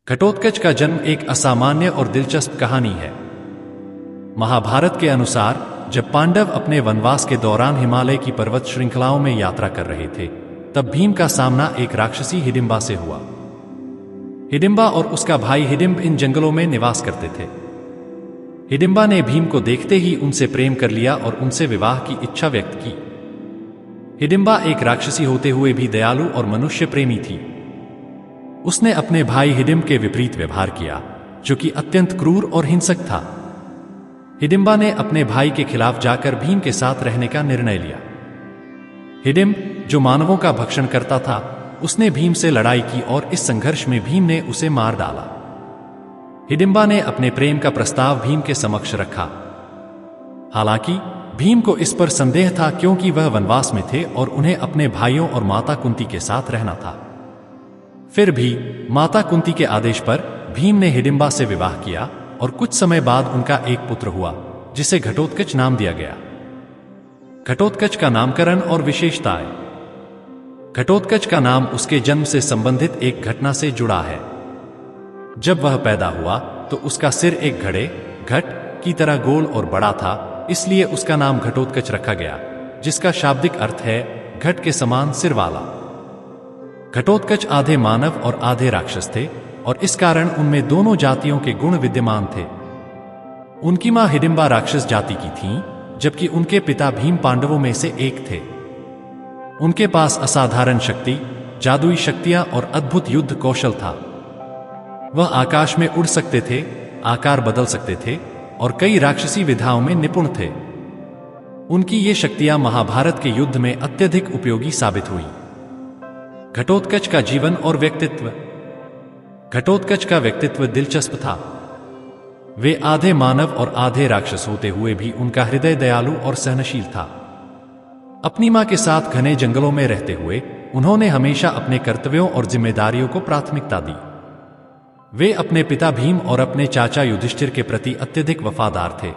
घटोत्कच का जन्म एक असामान्य और दिलचस्प कहानी है। महाभारत के अनुसार जब पांडव अपने वनवास के दौरान हिमालय की पर्वत श्रृंखलाओं में यात्रा कर रहे थे, तब भीम का सामना एक राक्षसी हिडिंबा से हुआ। हिडिंबा और उसका भाई हिडिंब इन जंगलों में निवास करते थे। हिडिंबा ने भीम को देखते ही उनसे प्रेम कर लिया और उनसे विवाह की इच्छा व्यक्त की। हिडिंबा एक राक्षसी होते हुए भी दयालु और मनुष्य प्रेमी थी। उसने अपने भाई हिडिंब के विपरीत व्यवहार किया, जो कि अत्यंत क्रूर और हिंसक था। हिडिंबा ने अपने भाई के खिलाफ जाकर भीम के साथ रहने का निर्णय लिया। हिडिंब, जो मानवों का भक्षण करता था, उसने भीम से लड़ाई की और इस संघर्ष में भीम ने उसे मार डाला। हिडिंबा ने अपने प्रेम का प्रस्ताव भीम के समक्ष रखा। हालांकि भीम को इस पर संदेह था, क्योंकि वह वनवास में थे और उन्हें अपने भाइयों और माता कुंती के साथ रहना था। फिर भी माता कुंती के आदेश पर भीम ने हिडिंबा से विवाह किया और कुछ समय बाद उनका एक पुत्र हुआ, जिसे घटोत्कच नाम दिया गया। घटोत्कच का नामकरण और विशेषताएं। घटोत्कच का नाम उसके जन्म से संबंधित एक घटना से जुड़ा है। जब वह पैदा हुआ तो उसका सिर एक घट की तरह गोल और बड़ा था, इसलिए उसका नाम घटोत्कच रखा गया, जिसका शाब्दिक अर्थ है घट के समान सिर वाला। घटोत्कच आधे मानव और आधे राक्षस थे और इस कारण उनमें दोनों जातियों के गुण विद्यमान थे। उनकी मां हिडिंबा राक्षस जाति की थीं, जबकि उनके पिता भीम पांडवों में से एक थे। उनके पास असाधारण शक्ति, जादुई शक्तियां और अद्भुत युद्ध कौशल था। वह आकाश में उड़ सकते थे, आकार बदल सकते थे और कई राक्षसी विधाओं में निपुण थे। उनकी ये शक्तियां महाभारत के युद्ध में अत्यधिक उपयोगी साबित हुई। घटोत्कच का जीवन और व्यक्तित्व। घटोत्कच का व्यक्तित्व दिलचस्प था। वे आधे मानव और आधे राक्षस होते हुए भी उनका हृदय दयालु और सहनशील था। अपनी मां के साथ घने जंगलों में रहते हुए उन्होंने हमेशा अपने कर्तव्यों और जिम्मेदारियों को प्राथमिकता दी। वे अपने पिता भीम और अपने चाचा युधिष्ठिर के प्रति अत्यधिक वफादार थे।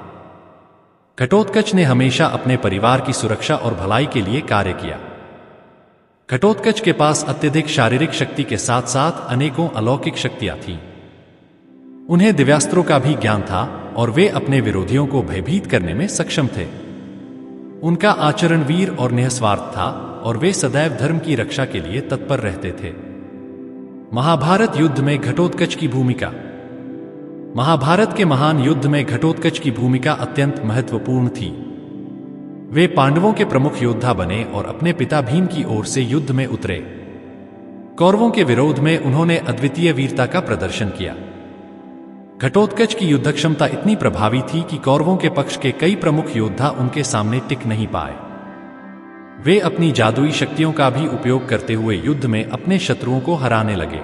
घटोत्कच ने हमेशा अपने परिवार की सुरक्षा और भलाई के लिए कार्य किया। घटोत्कच के पास अत्यधिक शारीरिक शक्ति के साथ साथ अनेकों अलौकिक शक्तियां थीं। उन्हें दिव्यास्त्रों का भी ज्ञान था और वे अपने विरोधियों को भयभीत करने में सक्षम थे। उनका आचरण वीर और निस्वार्थ था और वे सदैव धर्म की रक्षा के लिए तत्पर रहते थे। महाभारत युद्ध में घटोत्कच की भूमिका। महाभारत के महान युद्ध में घटोत्कच की भूमिका अत्यंत महत्वपूर्ण थी। वे पांडवों के प्रमुख योद्धा बने और अपने पिता भीम की ओर से युद्ध में उतरे। कौरवों के विरोध में उन्होंने अद्वितीय वीरता का प्रदर्शन किया। घटोत्कच की युद्ध क्षमता इतनी प्रभावी थी कि कौरवों के पक्ष के कई प्रमुख योद्धा उनके सामने टिक नहीं पाए। वे अपनी जादुई शक्तियों का भी उपयोग करते हुए युद्ध में अपने शत्रुओं को हराने लगे।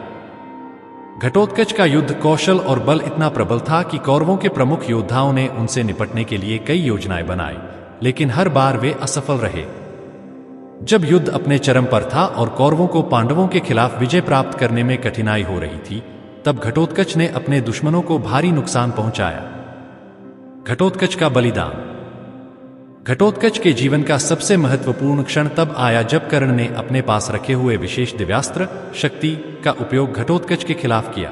घटोत्कच का युद्ध कौशल और बल इतना प्रबल था कि कौरवों के प्रमुख योद्धाओं ने उनसे निपटने के लिए कई योजनाएं बनाई, लेकिन हर बार वे असफल रहे। जब युद्ध अपने चरम पर था और कौरवों को पांडवों के खिलाफ विजय प्राप्त करने में कठिनाई हो रही थी, तब घटोत्कच ने अपने दुश्मनों को भारी नुकसान पहुंचाया। घटोत्कच का बलिदान। घटोत्कच के जीवन का सबसे महत्वपूर्ण क्षण तब आया जब कर्ण ने अपने पास रखे हुए विशेष दिव्यास्त्र शक्ति का उपयोग घटोत्कच के खिलाफ किया।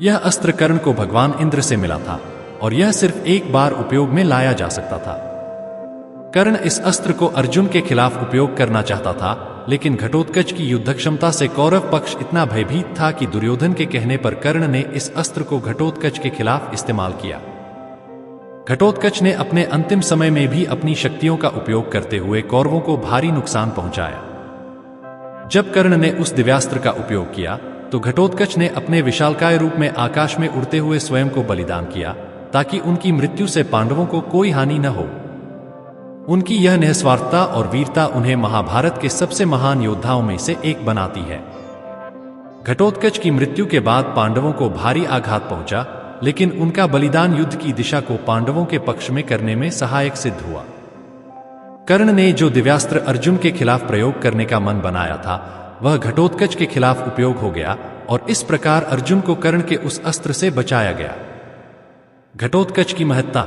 यह अस्त्र कर्ण को भगवान इंद्र से मिला था और यह सिर्फ एक बार उपयोग में लाया जा सकता था। कर्ण इस अस्त्र को अर्जुन के खिलाफ उपयोग करना चाहता था, लेकिन घटोत्कच की युद्ध क्षमता से कौरव पक्ष इतना भयभीत था कि दुर्योधन के कहने पर कर्ण ने इस अस्त्र को घटोत्कच के खिलाफ इस्तेमाल किया। घटोत्कच ने अपने अंतिम समय में भी अपनी शक्तियों का उपयोग करते हुए कौरवों को भारी नुकसान पहुंचाया। जब कर्ण ने उस दिव्यास्त्र का उपयोग किया तो घटोत्कच ने अपने विशालकाय रूप में आकाश में उड़ते हुए स्वयं को बलिदान किया, ताकि उनकी मृत्यु से पांडवों को कोई हानि न हो। उनकी यह निस्वार्थता और वीरता उन्हें महाभारत के सबसे महान योद्धाओं में से एक बनाती है। घटोत्कच की मृत्यु के बाद पांडवों को भारी आघात पहुंचा, लेकिन उनका बलिदान युद्ध की दिशा को पांडवों के पक्ष में करने में सहायक सिद्ध हुआ। कर्ण ने जो दिव्यास्त्र अर्जुन के खिलाफ प्रयोग करने का मन बनाया था, वह घटोत्कच के खिलाफ उपयोग हो गया और इस प्रकार अर्जुन को कर्ण के उस अस्त्र से बचाया गया। घटोत्कच की महत्ता।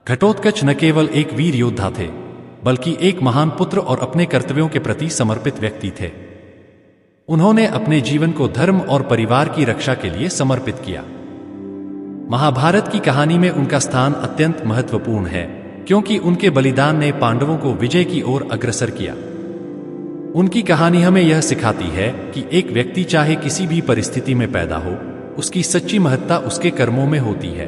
घटोत्कच न केवल एक वीर योद्धा थे, बल्कि एक महान पुत्र और अपने कर्तव्यों के प्रति समर्पित व्यक्ति थे। उन्होंने अपने जीवन को धर्म और परिवार की रक्षा के लिए समर्पित किया। महाभारत की कहानी में उनका स्थान अत्यंत महत्वपूर्ण है, क्योंकि उनके बलिदान ने पांडवों को विजय की ओर अग्रसर किया। उनकी कहानी हमें यह सिखाती है कि एक व्यक्ति चाहे किसी भी परिस्थिति में पैदा हो, उसकी सच्ची महत्ता उसके कर्मों में होती है।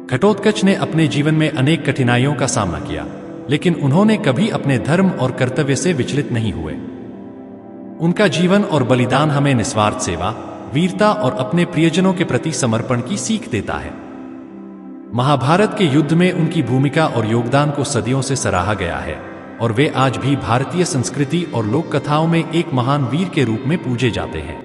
घटोत्कच ने अपने जीवन में अनेक कठिनाइयों का सामना किया, लेकिन उन्होंने कभी अपने धर्म और कर्तव्य से विचलित नहीं हुए। उनका जीवन और बलिदान हमें निस्वार्थ सेवा, वीरता और अपने प्रियजनों के प्रति समर्पण की सीख देता है। महाभारत के युद्ध में उनकी भूमिका और योगदान को सदियों से सराहा गया है, और वे आज भी भारतीय संस्कृति और लोक कथाओं में एक महान वीर के रूप में पूजे जाते हैं।